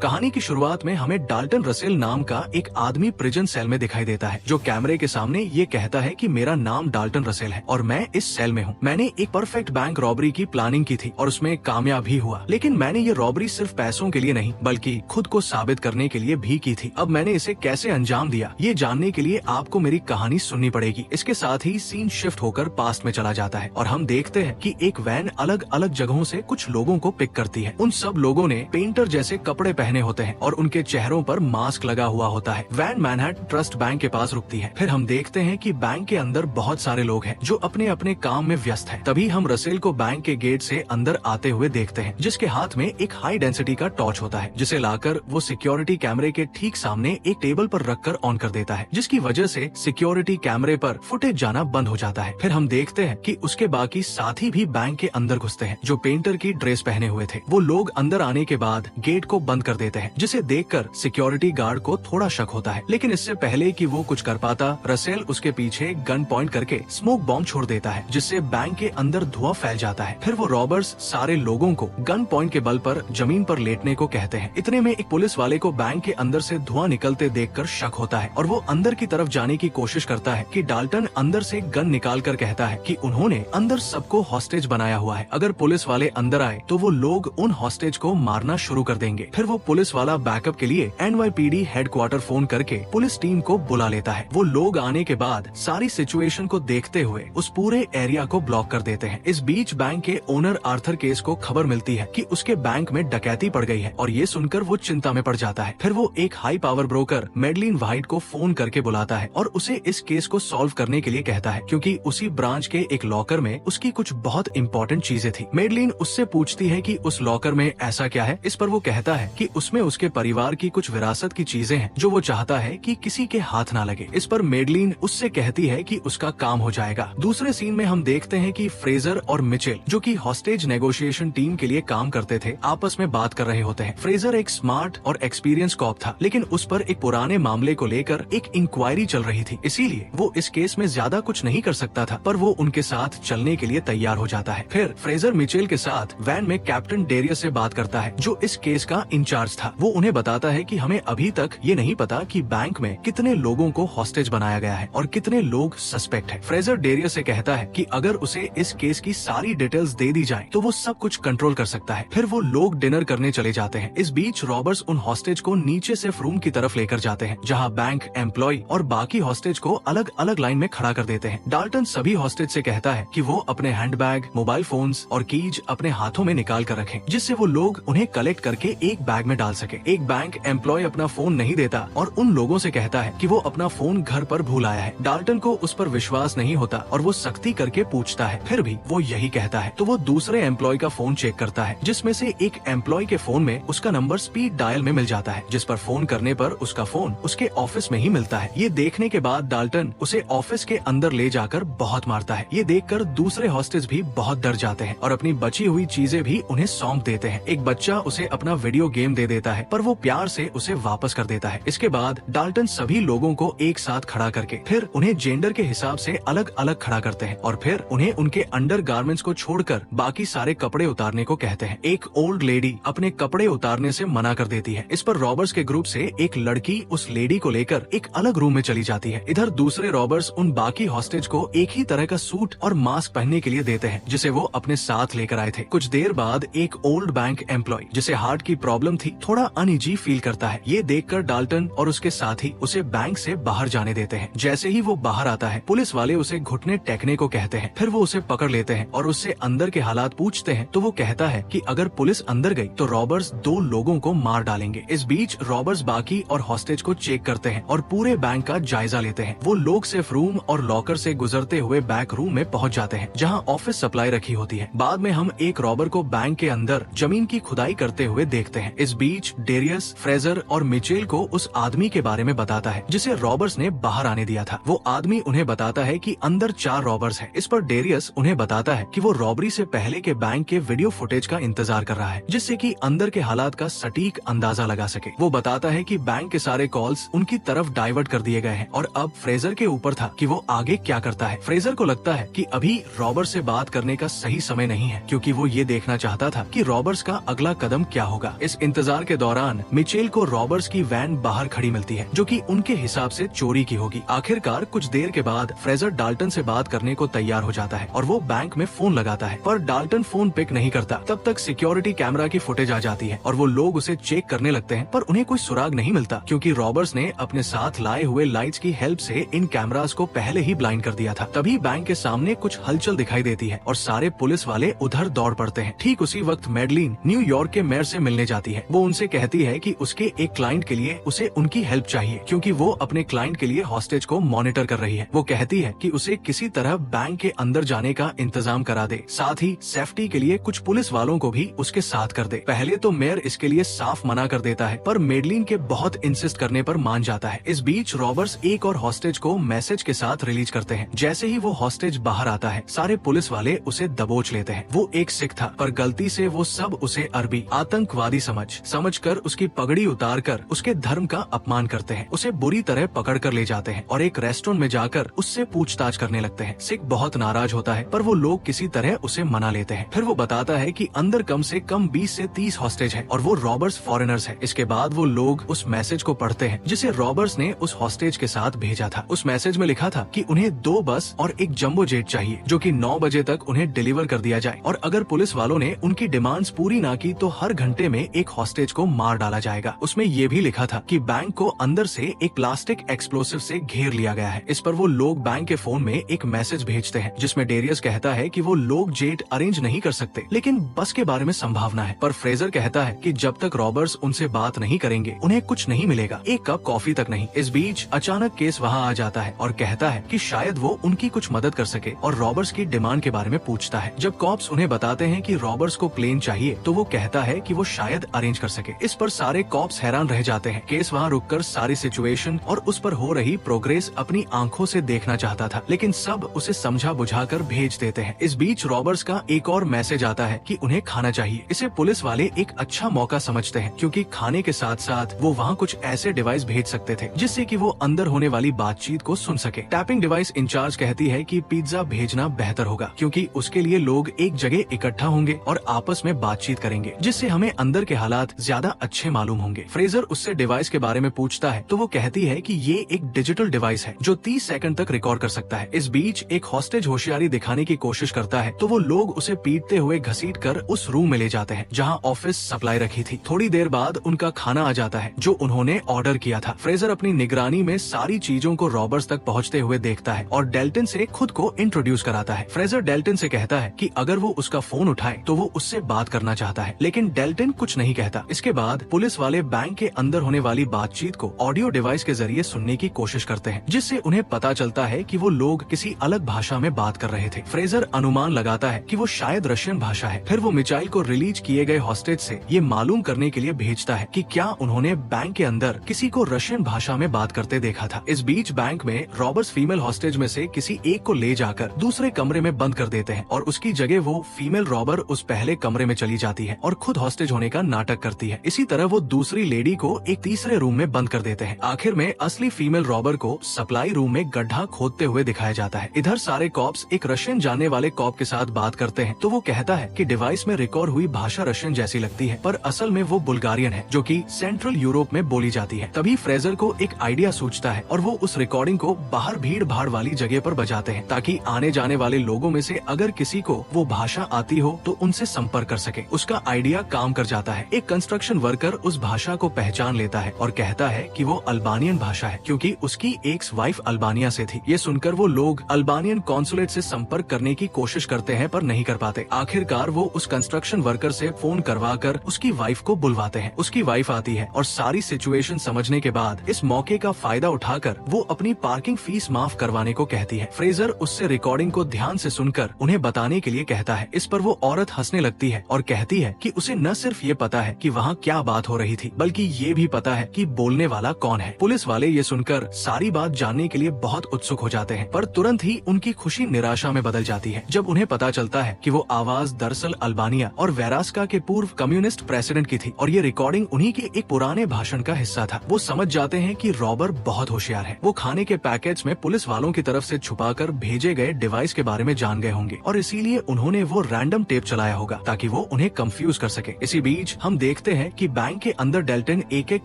कहानी की शुरुआत में हमें डाल्टन रसेल नाम का एक आदमी प्रिजन सेल में दिखाई देता है, जो कैमरे के सामने ये कहता है कि मेरा नाम डाल्टन रसेल है और मैं इस सेल में हूँ। मैंने एक परफेक्ट बैंक रॉबरी की प्लानिंग की थी और उसमें कामयाब भी हुआ, लेकिन मैंने ये रॉबरी सिर्फ पैसों के लिए नहीं बल्कि खुद को साबित करने के लिए भी की थी। अब मैंने इसे कैसे अंजाम दिया, ये जानने के लिए आपको मेरी कहानी सुननी पड़ेगी। इसके साथ ही सीन शिफ्ट होकर पास्ट में चला जाता है और हम देखते हैं कि एक वैन अलग अलग जगहों से कुछ लोगों को पिक करती है। उन सब लोगों ने पेंटर जैसे कपड़े पहने होते हैं और उनके चेहरों पर मास्क लगा हुआ होता है। वैन मैनहट्टन ट्रस्ट बैंक के पास रुकती है। फिर हम देखते हैं कि बैंक के अंदर बहुत सारे लोग हैं जो अपने अपने काम में व्यस्त हैं। तभी हम रसेल को बैंक के गेट से अंदर आते हुए देखते हैं, जिसके हाथ में एक हाई डेंसिटी का टॉर्च होता है, जिसे लाकर वो सिक्योरिटी कैमरे के ठीक सामने एक टेबल पर रखकर ऑन कर देता है, जिसकी वजह से सिक्योरिटी कैमरे पर फुटेज जाना बंद हो जाता है। फिर हम देखते हैं कि उसके बाकी साथी भी बैंक के अंदर घुसते हैं, जो पेंटर की ड्रेस पहने हुए थे। वो लोग अंदर आने के बाद गेट को बंद कर देते हैं, जिसे देखकर सिक्योरिटी गार्ड को थोड़ा शक होता है। लेकिन इससे पहले कि वो कुछ कर पाता, रसेल उसके पीछे गन पॉइंट करके स्मोक बॉम्ब छोड़ देता है, जिससे बैंक के अंदर धुआं फैल जाता है। फिर वो रॉबर्स सारे लोगों को गन पॉइंट के बल पर जमीन पर लेटने को कहते हैं। इतने में एक पुलिस वाले को बैंक के अंदर से धुआं निकलते देखकर शक होता है और वो अंदर की तरफ जाने की कोशिश करता है कि डाल्टन अंदर से गन निकाल कर कहता है कि उन्होंने अंदर सबको हॉस्टेज बनाया हुआ है। अगर पुलिस वाले अंदर आए तो वो लोग उन हॉस्टेज को मारना शुरू कर देंगे। फिर वो पुलिस वाला बैकअप के लिए NYPD हेडक्वार्टर फोन करके पुलिस टीम को बुला लेता है। वो लोग आने के बाद सारी सिचुएशन को देखते हुए उस पूरे एरिया को ब्लॉक कर देते हैं। इस बीच बैंक के ओनर आर्थर केस को खबर मिलती है कि उसके बैंक में डकैती पड़ गई है और ये सुनकर वो चिंता में पड़ जाता है। फिर वो एक high power broker Madeline White को फोन करके बुलाता है और उसे इस केस को सॉल्व करने के लिए कहता है, क्योंकि उसी ब्रांच के एक लॉकर में उसकी कुछ बहुत इंपॉर्टेंट चीजें थी। मेडलिन उससे पूछती है कि उस लॉकर में ऐसा क्या है। इस पर वो कहता है कि उसमें उसके परिवार की कुछ विरासत की चीजें हैं जो वो चाहता है कि किसी के हाथ ना लगे। इस पर मेडलिन उससे कहती है कि उसका काम हो जाएगा। दूसरे सीन में हम देखते हैं कि फ्रेजर और मिचेल, जो कि हॉस्टेज नेगोशिएशन टीम के लिए काम करते थे, आपस में बात कर रहे होते हैं। फ्रेजर एक स्मार्ट और एक्सपीरियंस कॉप था, लेकिन उस पर एक पुराने मामले को लेकर एक इंक्वायरी चल रही थी, इसीलिए वो इस केस में ज्यादा कुछ नहीं कर सकता था, पर वो उनके साथ चलने के लिए तैयार हो जाता है। फिर फ्रेजर मिचेल के साथ वैन में कैप्टन डेरियस से बात करता है, जो इस केस का इंचार्ज था। वो उन्हें बताता है कि हमें अभी तक ये नहीं पता कि बैंक में कितने लोगों को हॉस्टेज बनाया गया है और कितने लोग सस्पेक्ट हैं। फ्रेजर डेरियस से कहता है कि अगर उसे इस केस की सारी डिटेल्स दे दी जाए तो वो सब कुछ कंट्रोल कर सकता है। फिर वो लोग डिनर करने चले जाते हैं। इस बीच रॉबर्स उन हॉस्टेज को नीचे से रूम की तरफ लेकर जाते हैं, जहाँ बैंक एम्प्लॉय और बाकी हॉस्टेज को अलग अलग लाइन में खड़ा कर देते हैं। डाल्टन सभी हॉस्टेज से कहता है कि वो अपने हैंडबैग, मोबाइल फोन्स और कीज अपने हाथों में निकाल कर रखें, जिससे वो लोग उन्हें कलेक्ट करके एक बैग में डाल सके। एक बैंक एम्प्लॉय अपना फोन नहीं देता और उन लोगों से कहता है कि वो अपना फोन घर पर भूल आया है। डाल्टन को उस पर विश्वास नहीं होता और वो सख्ती करके पूछता है, फिर भी वो यही कहता है। तो वो दूसरे एम्प्लॉय का फोन चेक करता है, जिसमें से एक एम्प्लॉय के फोन में उसका नंबर स्पीड डायल में मिल जाता है, जिस पर फोन करने पर उसका फोन उसके ऑफिस में ही मिलता है। ये देखने के बाद डाल्टन उसे ऑफिस के अंदर ले जाकर बहुत मारता है। ये देखकर दूसरे हॉस्टेज भी बहुत डर जाते हैं और अपनी बची हुई चीजें भी उन्हें सौंप देते हैं। एक बच्चा उसे अपना वीडियो गेम दे देता है, पर वो प्यार से उसे वापस कर देता है। इसके बाद डाल्टन सभी लोगों को एक साथ खड़ा करके फिर उन्हें जेंडर के हिसाब से अलग अलग खड़ा करते हैं और फिर उन्हें उनके अंडर गारमेंट्स को छोड़कर बाकी सारे कपड़े उतारने को कहते हैं। एक ओल्ड लेडी अपने कपड़े उतारने से मना कर देती है। इस पर रॉबर्स के ग्रुप से एक लड़की उस लेडी को लेकर एक अलग रूम में चली जाती है। इधर दूसरे रॉबर्स उन बाकी हॉस्टेज को एक ही तरह का सूट और मास्क पहनने के लिए देते हैं, जिसे वो अपने साथ लेकर आए थे। कुछ देर बाद एक ओल्ड बैंक एम्प्लॉय, जिसे हार्ट की प्रॉब्लम थी, थोड़ा अनईजी फील करता है। ये देखकर डाल्टन और उसके साथी उसे बैंक से बाहर जाने देते हैं। जैसे ही वो बाहर आता है, पुलिस वाले उसे घुटने टेकने को कहते हैं। फिर वो उसे पकड़ लेते हैं और उससे अंदर के हालात पूछते हैं, तो वो कहता है कि अगर पुलिस अंदर गई तो रॉबर्स 2 लोगों को मार डालेंगे। इस बीच रॉबर्स बाकी और हॉस्टेज को चेक करते हैं और पूरे बैंक का जायजा लेते हैं। वो लोग सिर्फ रूम और लॉकर से गुजरते हुए बैक रूम में पहुंच जाते हैं, जहां ऑफिस सप्लाई रखी होती है। बाद में हम एक रॉबर को बैंक के अंदर जमीन की खुदाई करते हुए देखते हैं। इस बीच डेरियस, फ्रेजर और मिचेल को उस आदमी के बारे में बताता है जिसे रॉबर्स ने बाहर आने दिया था। वो आदमी उन्हें बताता है कि अंदर 4 रॉबर्स हैं। इस पर डेरियस उन्हें बताता है कि वो रॉबरी से पहले के बैंक के वीडियो फुटेज का इंतजार कर रहा है, जिससे कि अंदर के हालात का सटीक अंदाजा लगा सके। वो बताता है कि बैंक के सारे कॉल्स उनकी तरफ डाइवर्ट कर दिए गए हैं और अब फ्रेजर के ऊपर था कि वो आगे क्या करता है। फ्रेजर को लगता है कि अभी रॉबर से बात करने का सही समय नहीं है, क्योंकि वो ये देखना चाहता था कि रॉबर्स का अगला कदम क्या होगा। इस इंतजार इंतजार के दौरान मिचेल को रॉबर्स की वैन बाहर खड़ी मिलती है जो कि उनके हिसाब से चोरी की होगी। आखिरकार कुछ देर के बाद फ्रेजर डाल्टन से बात करने को तैयार हो जाता है और वो बैंक में फोन लगाता है, पर डाल्टन फोन पिक नहीं करता। तब तक सिक्योरिटी कैमरा की फुटेज आ जाती है और वो लोग उसे चेक करने लगते हैं, पर उन्हें कोई सुराग नहीं मिलता क्योंकि रॉबर्स ने अपने साथ लाए हुए लाइट्स की हेल्प से इन कैमरास को पहले ही ब्लाइंड कर दिया था। तभी बैंक के सामने कुछ हलचल दिखाई देती है और सारे पुलिस वाले उधर दौड़ पड़ते हैं। ठीक उसी वक्त मैडलिन न्यूयॉर्क के मेयर से मिलने जाती है। वो उनसे कहती है कि उसके एक क्लाइंट के लिए उसे उनकी हेल्प चाहिए क्योंकि वो अपने क्लाइंट के लिए हॉस्टेज को मॉनिटर कर रही है। वो कहती है कि उसे किसी तरह बैंक के अंदर जाने का इंतजाम करा दे, साथ ही सेफ्टी के लिए कुछ पुलिस वालों को भी उसके साथ कर दे। पहले तो मेयर इसके लिए साफ मना कर देता है, पर मेडलिन के बहुत इंसिस्ट करने पर मान जाता है। इस बीच रॉबर्स एक और हॉस्टेज को मैसेज के साथ रिलीज करते हैं। जैसे ही वो हॉस्टेज बाहर आता है, सारे पुलिस वाले उसे दबोच लेते हैं। वो एक सिख था, पर गलती से वो सब उसे अरबी आतंकवादी समझकर उसकी पगड़ी उतार कर उसके धर्म का अपमान करते हैं। उसे बुरी तरह पकड़ कर ले जाते हैं और एक रेस्टोरेंट में जाकर उससे पूछताछ करने लगते हैं। सिख बहुत नाराज होता है, पर वो लोग किसी तरह उसे मना लेते हैं। फिर वो बताता है कि अंदर कम से कम 20 से 30 हॉस्टेज है और वो रॉबर्स फॉरेनर्स है। इसके बाद वो लोग उस मैसेज को पढ़ते हैं जिसे रॉबर्स ने उस हॉस्टेज के साथ भेजा था। उस मैसेज में लिखा था कि उन्हें 2 बस और एक जंबो जेट चाहिए जो कि 9 बजे तक उन्हें डिलीवर कर दिया जाए, और अगर पुलिस वालों ने उनकी डिमांड्स पूरी ना की तो हर घंटे में एक हॉस्टेज को मार डाला जाएगा। उसमें ये भी लिखा था कि बैंक को अंदर से एक प्लास्टिक एक्सप्लोसिव से घेर लिया गया है। इस पर वो लोग बैंक के फोन में एक मैसेज भेजते हैं जिसमें डेरियस कहता है कि वो लोग जेट अरेंज नहीं कर सकते, लेकिन बस के बारे में संभावना है। पर फ्रेजर कहता है कि जब तक रॉबर्स उनसे बात नहीं करेंगे उन्हें कुछ नहीं मिलेगा, एक कप कॉफी तक नहीं। इस बीच अचानक केस वहाँ आ जाता है और कहता है कि शायद वो उनकी कुछ मदद कर सके और रॉबर्स की डिमांड के बारे में पूछता है। जब कॉप्स उन्हें बताते हैं कि रॉबर्स को प्लेन चाहिए तो वो कहता है कि वो शायद अरेंज कर सके। इस पर सारे कॉप्स हैरान रह जाते हैं। केस वहाँ रुककर सारी सिचुएशन और उस पर हो रही प्रोग्रेस अपनी आंखों से देखना चाहता था, लेकिन सब उसे समझा बुझाकर भेज देते हैं। इस बीच रॉबर्स का एक और मैसेज आता है कि उन्हें खाना चाहिए। इसे पुलिस वाले एक अच्छा मौका समझते हैं क्योंकि खाने के साथ साथ वो वहाँ कुछ ऐसे डिवाइस भेज सकते थे जिससे कि वो अंदर होने वाली बातचीत को सुन सके। टैपिंग डिवाइस इंचार्ज कहती है कि पिज्जा भेजना बेहतर होगा क्योंकि उसके लिए लोग एक जगह इकट्ठा होंगे और आपस में बातचीत करेंगे, जिससे हमें अंदर के हालात ज्यादा अच्छे मालूम होंगे। फ्रेजर उससे डिवाइस के बारे में पूछता है तो वो कहती है कि ये एक डिजिटल डिवाइस है जो 30 सेकंड तक रिकॉर्ड कर सकता है। इस बीच एक हॉस्टेज होशियारी दिखाने की कोशिश करता है तो वो लोग उसे पीटते हुए घसीट कर उस रूम में ले जाते हैं जहां ऑफिस सप्लाई रखी थी। थोड़ी देर बाद उनका खाना आ जाता है जो उन्होंने ऑर्डर किया था। फ्रेजर अपनी निगरानी में सारी चीजों को रॉबर्स तक पहुंचते हुए देखता है और डेल्टन से खुद को इंट्रोड्यूस कराता है। फ्रेजर डेल्टन से कहता है कि अगर वो उसका फोन उठाए तो वो उससे बात करना चाहता है, लेकिन डेल्टन कुछ नहीं कहता। इसके बाद पुलिस वाले बैंक के अंदर होने वाली बातचीत को ऑडियो डिवाइस के जरिए सुनने की कोशिश करते हैं, जिससे उन्हें पता चलता है कि वो लोग किसी अलग भाषा में बात कर रहे थे। फ्रेजर अनुमान लगाता है कि वो शायद रशियन भाषा है। फिर वो मिचाइल को रिलीज किए गए हॉस्टेज से ये मालूम करने के लिए भेजता है कि क्या उन्होंने बैंक के अंदर किसी को रशियन भाषा में बात करते देखा था। इस बीच बैंक में रॉबर्ट्स फीमेल हॉस्टेज में से किसी एक को ले जाकर दूसरे कमरे में बंद कर देते हैं और उसकी जगह वो फीमेल रॉबर उस पहले कमरे में चली जाती है और खुद हॉस्टेज होने का नाटक करती है। इसी तरह वो दूसरी लेडी को एक तीसरे रूम में बंद कर देते हैं। आखिर में असली फीमेल रॉबर को सप्लाई रूम में गड्ढा खोदते हुए दिखाया जाता है। इधर सारे कॉप्स एक रशियन जानने वाले कॉप के साथ बात करते हैं तो वो कहता है कि डिवाइस में रिकॉर्ड हुई भाषा रशियन जैसी लगती है, पर असल में वो बुल्गारियन है जो कि सेंट्रल यूरोप में बोली जाती है। तभी फ्रेजर को एक आइडिया सूझता है और वो उस रिकॉर्डिंग को बाहर भीड़ भाड़ वाली जगह पर बजाते हैं ताकि आने जाने वाले लोगों में से अगर किसी को वो भाषा आती हो तो उनसे संपर्क कर सके। उसका आइडिया काम कर जाता है। एक कंस्ट्रक्शन वर्कर उस भाषा को पहचान लेता है और कहता है कि वो अल्बानियन भाषा है क्योंकि उसकी एक्स वाइफ अल्बानिया से थी। ये सुनकर वो लोग अल्बानियन कॉन्सुलेट से संपर्क करने की कोशिश करते हैं पर नहीं कर पाते। आखिरकार वो उस कंस्ट्रक्शन वर्कर से फोन करवा कर उसकी वाइफ को बुलवाते हैं। उसकी वाइफ आती है और सारी सिचुएशन समझने के बाद इस मौके का फायदा उठाकर वो अपनी पार्किंग फीस माफ करवाने को कहती है। फ्रेजर उससे रिकॉर्डिंग को ध्यान से सुनकर उन्हें बताने के लिए कहता है। इस पर वो औरत हंसने लगती है और कहती है कि उसे न सिर्फ ये पता है कि वहाँ क्या बात हो रही थी, बल्कि ये भी पता है कि बोलने वाला कौन है। पुलिस वाले ये सुनकर सारी बात जानने के लिए बहुत उत्सुक हो जाते हैं, पर तुरंत ही उनकी खुशी निराशा में बदल जाती है जब उन्हें पता चलता है कि वो आवाज दरअसल अल्बानिया और वेरास्का के पूर्व कम्युनिस्ट प्रेसिडेंट की थी और ये रिकॉर्डिंग उन्हीं के एक पुराने भाषण का हिस्सा था। वो समझ जाते हैं कि रॉबर बहुत होशियार है। वो खाने के पैकेट्स में पुलिस वालों की तरफ से छुपाकर भेजे गए डिवाइस के बारे में जान गए होंगे और इसीलिए उन्होंने वो रैंडम टेप चलाया होगा ताकि वो उन्हें कंफ्यूज कर सके। इसी बीच हम देख देखते हैं कि बैंक के अंदर डेल्टन एक एक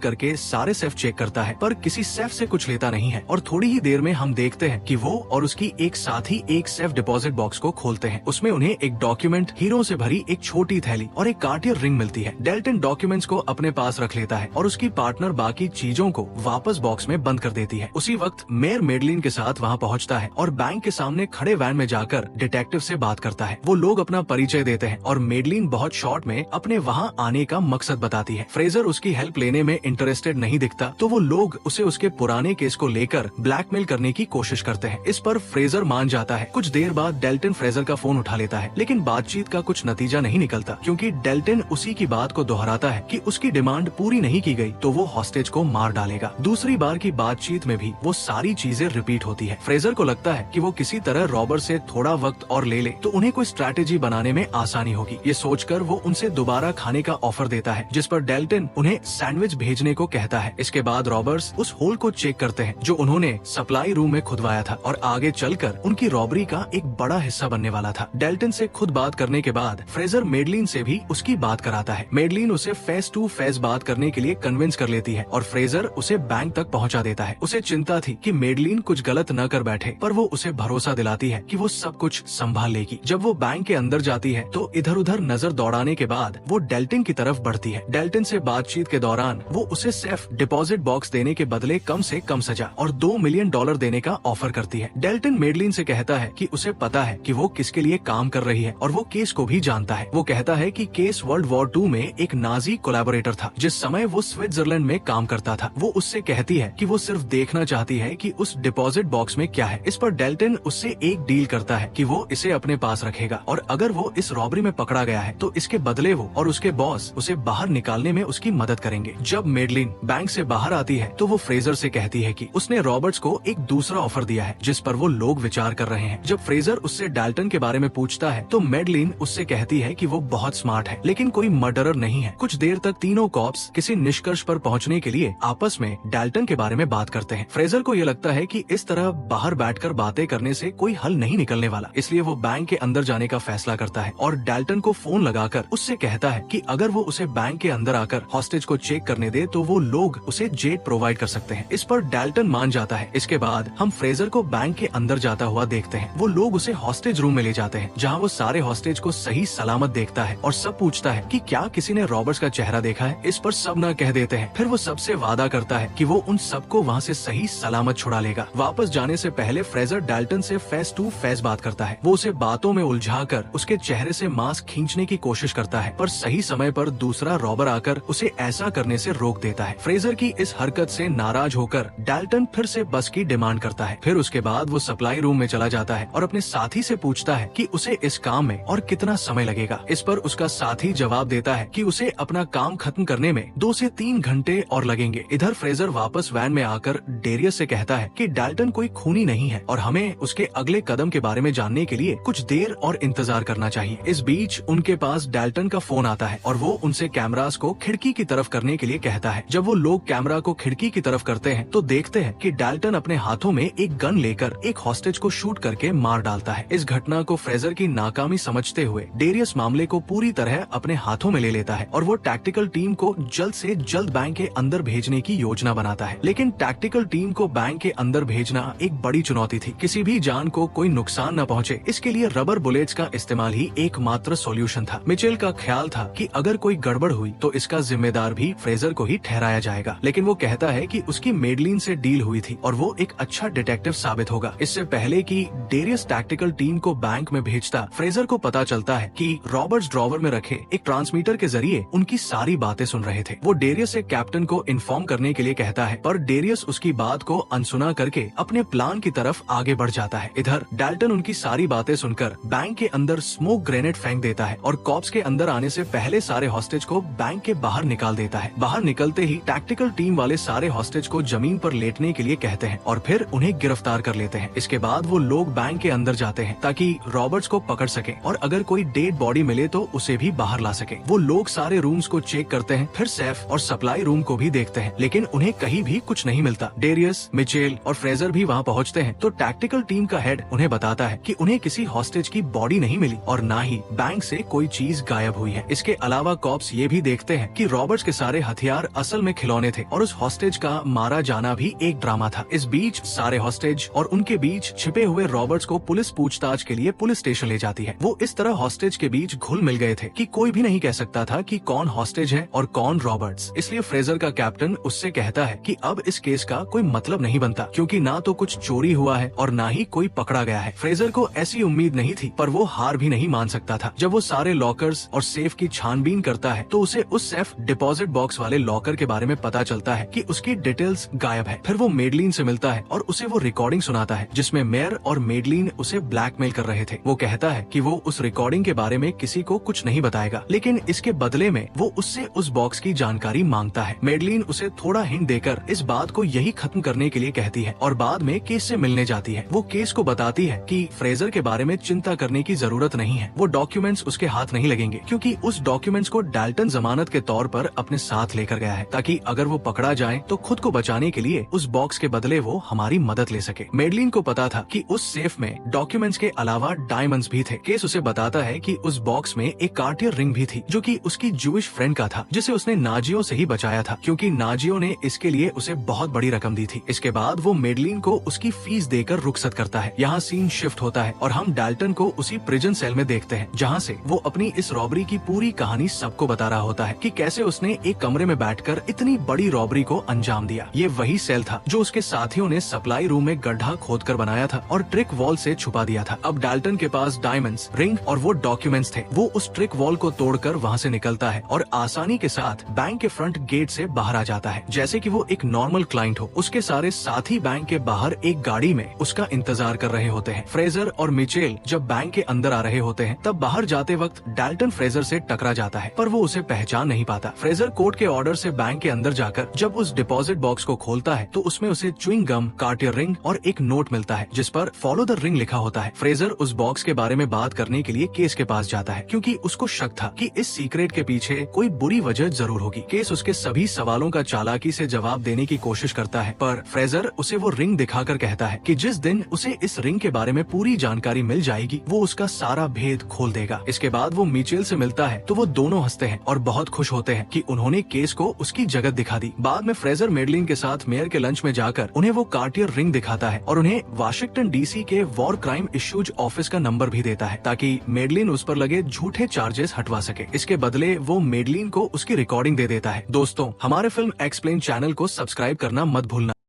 करके सारे सेफ चेक करता है, पर किसी सेफ से कुछ लेता नहीं है। और थोड़ी ही देर में हम देखते हैं कि वो और उसकी एक साथी एक सेफ डिपॉजिट बॉक्स को खोलते हैं। उसमें उन्हें एक डॉक्यूमेंट, हीरो से भरी एक छोटी थैली और एक कार्टियर रिंग मिलती है। डेल्टन डॉक्यूमेंट्स को अपने पास रख लेता है और उसकी पार्टनर बाकी चीजों को वापस बॉक्स में बंद कर देती है। उसी वक्त मेयर मेडलिन के साथ वहाँ पहुँचता है और बैंक के सामने खड़े वैन में जाकर डिटेक्टिव से बात करता है। वो लोग अपना परिचय देते हैं और मेडलिन बहुत शॉर्ट में अपने वहाँ आने का मकसद बताती है। फ्रेजर उसकी हेल्प लेने में इंटरेस्टेड नहीं दिखता, तो वो लोग उसे उसके पुराने केस को लेकर ब्लैकमेल करने की कोशिश करते हैं। इस पर फ्रेजर मान जाता है। कुछ देर बाद डेल्टन फ्रेजर का फोन उठा लेता है, लेकिन बातचीत का कुछ नतीजा नहीं निकलता, क्योंकि डेल्टन उसी की बात को दोहराता है कि उसकी डिमांड पूरी नहीं की गई तो वो हॉस्टेज को मार डालेगा। दूसरी बार की बातचीत में भी वो सारी चीजें रिपीट होती है। फ्रेजर को लगता है कि वो किसी तरह रॉबर्ट से थोड़ा वक्त और ले ले तो उन्हें कोई स्ट्रैटेजी बनाने में आसानी होगी। ये सोचकर वो उनसे दोबारा खाने का ऑफर देता है, जिस पर डेल्टन उन्हें सैंडविच भेजने को कहता है। इसके बाद रॉबर्ट्स उस होल को चेक करते हैं जो उन्होंने सप्लाई रूम में खुदवाया था और आगे चलकर उनकी रॉबरी का एक बड़ा हिस्सा बनने वाला था। डेल्टन से खुद बात करने के बाद फ्रेजर मेडलिन से भी उसकी बात कराता है। मेडलिन उसे फेस टू फेस बात करने के लिए कन्विंस कर लेती है और फ्रेजर उसे बैंक तक पहुंचा देता है। उसे चिंता थी कि मेडलिन कुछ गलत न कर बैठे, पर वो उसे भरोसा दिलाती है कि वो सब कुछ संभाल लेगी। जब वो बैंक के अंदर जाती है तो इधर उधर नजर दौड़ाने के बाद वो डेल्टन की तरफ बढ़ती है। डेल्टन से बातचीत के दौरान वो उसे सेफ डिपॉजिट बॉक्स देने के बदले कम से कम सजा और $2 मिलियन देने का ऑफर करती है। डेल्टन मेडलिन से कहता है कि उसे पता है कि वो किसके लिए काम कर रही है और वो केस को भी जानता है। वो कहता है कि केस वर्ल्ड वॉर 2 में एक नाजी कोलैबोरेटर था जिस समय वो स्विट्जरलैंड में काम करता था। वो उससे कहती है कि वो सिर्फ देखना चाहती है कि उस डिपॉजिट बॉक्स में क्या है। इस पर डेल्टन उससे एक डील करता है कि वो इसे अपने पास रखेगा और अगर वो इस रॉबरी में पकड़ा गया है तो इसके बदले वो और उसके बॉस उसे बाहर निकालने में उसकी मदद करेंगे। जब मेडलिन बैंक से बाहर आती है तो वो फ्रेजर से कहती है कि उसने रॉबर्ट्स को एक दूसरा ऑफर दिया है जिस पर वो लोग विचार कर रहे हैं। जब फ्रेजर उससे डेल्टन के बारे में पूछता है तो मेडलिन उससे कहती है कि वो बहुत स्मार्ट है लेकिन कोई मर्डरर नहीं है। कुछ देर तक तीनों कॉप्स किसी निष्कर्ष पर पहुंचने के लिए आपस में डेल्टन के बारे में बात करते हैं। फ्रेजर को ये लगता है कि इस तरह बाहर बैठकर बातें करने से कोई हल नहीं निकलने वाला, इसलिए वो बैंक के अंदर जाने का फैसला करता है और डेल्टन को फोन लगाकर उससे कहता है कि अगर वो उसे बैंक के अंदर आकर हॉस्टेज को चेक करने दे तो वो लोग उसे जेट प्रोवाइड कर सकते हैं। इस पर डेल्टन मान जाता है। इसके बाद हम फ्रेजर को बैंक के अंदर जाता हुआ देखते हैं। वो लोग उसे हॉस्टेज रूम में ले जाते हैं जहाँ वो सारे हॉस्टेज को सही सलामत देखता है और सब पूछता है कि क्या किसी ने रॉबर्ट्स का चेहरा देखा है। इस पर सब न कह देते हैं। फिर वो सबसे वादा करता है कि वो उन सबको वहाँ से सही सलामत छुड़ा लेगा। वापस जाने से पहले फ्रेजर डेल्टन से फेस टू फेस बात करता है। वो उसे बातों में उलझाकर उसके चेहरे से मास्क खींचने की कोशिश करता है, पर सही समय पर दूसरा रॉबर आकर उसे ऐसा करने से रोक देता है। फ्रेजर की इस हरकत से नाराज होकर डेल्टन फिर से बस की डिमांड करता है। फिर उसके बाद वो सप्लाई रूम में चला जाता है और अपने साथी से पूछता है कि उसे इस काम में और कितना समय लगेगा। इस पर उसका साथी जवाब देता है कि उसे अपना काम खत्म करने में 2 से 3 घंटे और लगेंगे। इधर फ्रेजर वापस वैन में आकर डेरियस से कहता है कि डेल्टन कोई खूनी नहीं है और हमें उसके अगले कदम के बारे में जानने के लिए कुछ देर और इंतजार करना चाहिए। इस बीच उनके पास डेल्टन का फोन आता है और वो उनसे कैमरास को खिड़की की तरफ करने के लिए कहता है। जब वो लोग कैमरा को खिड़की की तरफ करते हैं तो देखते हैं कि डेल्टन अपने हाथों में एक गन लेकर एक हॉस्टेज को शूट करके मार डालता है। इस घटना को फ्रेजर की नाकामी समझते हुए डेरियस मामले को पूरी तरह अपने हाथों में ले लेता है और वो टैक्टिकल टीम को जल्द से जल्द बैंक के अंदर भेजने की योजना बनाता है। लेकिन टैक्टिकल टीम को बैंक के अंदर भेजना एक बड़ी चुनौती थी। किसी भी जान को कोई नुकसान न पहुंचे, इसके लिए रबर बुलेट्स का इस्तेमाल ही एकमात्र सॉल्यूशन था। मिचेल का ख्याल था कि अगर कोई गड़बड़ हुई तो इसका जिम्मेदार भी फ्रेजर को ही ठहराया जाएगा, लेकिन वो कहता है कि उसकी मेडलिन से डील हुई थी और वो एक अच्छा डिटेक्टिव साबित होगा। इससे पहले कि डेरियस टैक्टिकल टीम को बैंक में भेजता, फ्रेजर को पता चलता है कि रॉबर्ट्स ड्रॉवर में रखे एक ट्रांसमीटर के जरिए उनकी सारी बातें सुन रहे थे। वो डेरियस से कैप्टन को इन्फॉर्म करने के लिए कहता है, पर डेरियस उसकी बात को अनसुना करके अपने प्लान की तरफ आगे बढ़ जाता है। इधर डेल्टन उनकी सारी बातें सुनकर बैंक के अंदर स्मोक ग्रेनेड फेंक देता है और कॉप्स के अंदर आने से पहले सारे हॉस्टेज को बैंक के बाहर निकाल देता है। बाहर निकलते ही टैक्टिकल टीम वाले सारे हॉस्टेज को जमीन पर लेटने के लिए कहते हैं और फिर उन्हें गिरफ्तार कर लेते हैं। इसके बाद वो लोग बैंक के अंदर जाते हैं ताकि रॉबर्ट्स को पकड़ सके और अगर कोई डेड बॉडी मिले तो उसे भी बाहर ला सके। वो लोग सारे रूम्स को चेक करते हैं, फिर सेफ और सप्लाई रूम को भी देखते हैं, लेकिन उन्हें कहीं भी कुछ नहीं मिलता। डेरियस, मिचेल और फ्रेजर भी वहाँ पहुँचते हैं तो टैक्टिकल टीम का हेड उन्हें बताता है कि उन्हें किसी हॉस्टेज की बॉडी नहीं मिली और न ही बैंक से कोई चीज गायब हुई है। इसके अलावा कॉप्स ये ये भी देखते हैं कि रॉबर्ट्स के सारे हथियार असल में खिलौने थे और उस हॉस्टेज का मारा जाना भी एक ड्रामा था। इस बीच सारे हॉस्टेज और उनके बीच छिपे हुए रॉबर्ट्स को पुलिस पूछताछ के लिए पुलिस स्टेशन ले जाती है। वो इस तरह हॉस्टेज के बीच घुल मिल गए थे कि कोई भी नहीं कह सकता था कि कौन हॉस्टेज है और कौन रॉबर्ट्स। इसलिए फ्रेजर का कैप्टन उससे कहता है कि अब इस केस का कोई मतलब नहीं बनता, क्योंकि ना तो कुछ चोरी हुआ है और ना ही कोई पकड़ा गया है। फ्रेजर को ऐसी उम्मीद नहीं थी, पर वो हार भी नहीं मान सकता था। जब वो सारे लॉकर्स और सेफ की छानबीन करता है तो उसे उस सेफ डिपॉजिट बॉक्स वाले लॉकर के बारे में पता चलता है कि उसकी डिटेल्स गायब है। फिर वो मेडलिन से मिलता है और उसे वो रिकॉर्डिंग सुनाता है जिसमें मेयर और मेडलिन उसे ब्लैकमेल कर रहे थे। वो कहता है कि वो उस रिकॉर्डिंग के बारे में किसी को कुछ नहीं बताएगा, लेकिन इसके बदले में वो उससे उस बॉक्स की जानकारी मांगता है। मेडलिन उसे थोड़ा हिंट देकर इस बात को यही खत्म करने के लिए कहती है और बाद में केस से मिलने जाती है। वो केस को बताती है कि फ्रेजर के बारे में चिंता करने की जरूरत नहीं है, वो डॉक्यूमेंट्स उसके हाथ नहीं लगेंगे, क्योंकि उस डॉक्यूमेंट्स को डाल्टन जमानत के तौर पर अपने साथ लेकर गया है, ताकि अगर वो पकड़ा जाए तो खुद को बचाने के लिए उस बॉक्स के बदले वो हमारी मदद ले सके। मेडलिन को पता था कि उस सेफ में डॉक्यूमेंट्स के अलावा डायमंड्स भी थे। केस उसे बताता है कि उस बॉक्स में एक कार्टियर रिंग भी थी, जो कि उसकी जूइश फ्रेंड का था, जिसे उसने नाजियों से ही बचाया था, क्योंकि नाजियों ने इसके लिए उसे बहुत बड़ी रकम दी थी। इसके बाद वो मेडलिन को उसकी फीस देकर रुखसत करता है। यहाँ सीन शिफ्ट होता है और हम डाल्टन को उसी प्रिजन सेल में देखते हैं, जहाँ से वो अपनी इस रॉबरी की पूरी कहानी सबको बता रहा होता है कि कैसे उसने एक कमरे में बैठकर इतनी बड़ी रॉबरी को अंजाम दिया। ये वही सेल था जो उसके साथियों ने सप्लाई रूम में गड्ढा खोदकर बनाया था और ट्रिक वॉल से छुपा दिया था। अब डाल्टन के पास डायमंड्स, रिंग और वो डॉक्यूमेंट्स थे। वो उस ट्रिक वॉल को तोड़कर वहाँ से निकलता है और आसानी के साथ बैंक के फ्रंट गेट से बाहर आ जाता है, जैसे कि वो एक नॉर्मल क्लाइंट हो। उसके सारे साथी बैंक के बाहर एक गाड़ी में उसका इंतजार कर रहे होते हैं। फ्रेजर और मिचेल जब बैंक के अंदर आ रहे होते हैं, तब बाहर जाते वक्त डाल्टन फ्रेजर से टकरा जाता है, पर वो उसे पहचान नहीं पाता। फ्रेजर कोर्ट के ऑर्डर से बैंक के अंदर जाकर जब उस डिपॉजिट बॉक्स को खोलता है तो उसमें उसे च्युइंग गम, कार्टियर रिंग और एक नोट मिलता है जिस पर फॉलो द रिंग लिखा होता है। फ्रेजर उस बॉक्स के बारे में बात करने के लिए केस के पास जाता है, क्योंकि उसको शक था कि इस सीक्रेट के पीछे कोई बुरी वजह जरूर होगी। केस उसके सभी सवालों का चालाकी से जवाब देने की कोशिश करता है, पर फ्रेजर उसे वो रिंग दिखाकर कहता है कि जिस दिन उसे इस रिंग के बारे में पूरी जानकारी मिल जाएगी, वो उसका सारा भेद खोल देगा। इसके बाद वो मिचेल से मिलता है तो वो दोनों हंसते हैं और बहुत खुश होते हैं कि उन्होंने केस को उसकी जगत दिखा दी। बाद में फ्रेजर मेडलिन के साथ मेयर के लंच में जाकर उन्हें वो कार्टियर रिंग दिखाता है और उन्हें वाशिंगटन डीसी के वॉर क्राइम इश्यूज ऑफिस का नंबर भी देता है, ताकि मेडलिन उस पर लगे झूठे चार्जेस हटवा सके। इसके बदले वो मेडलिन को उसकी रिकॉर्डिंग दे देता है। दोस्तों, हमारे फिल्म एक्सप्लेन चैनल को सब्सक्राइब करना मत भूलना।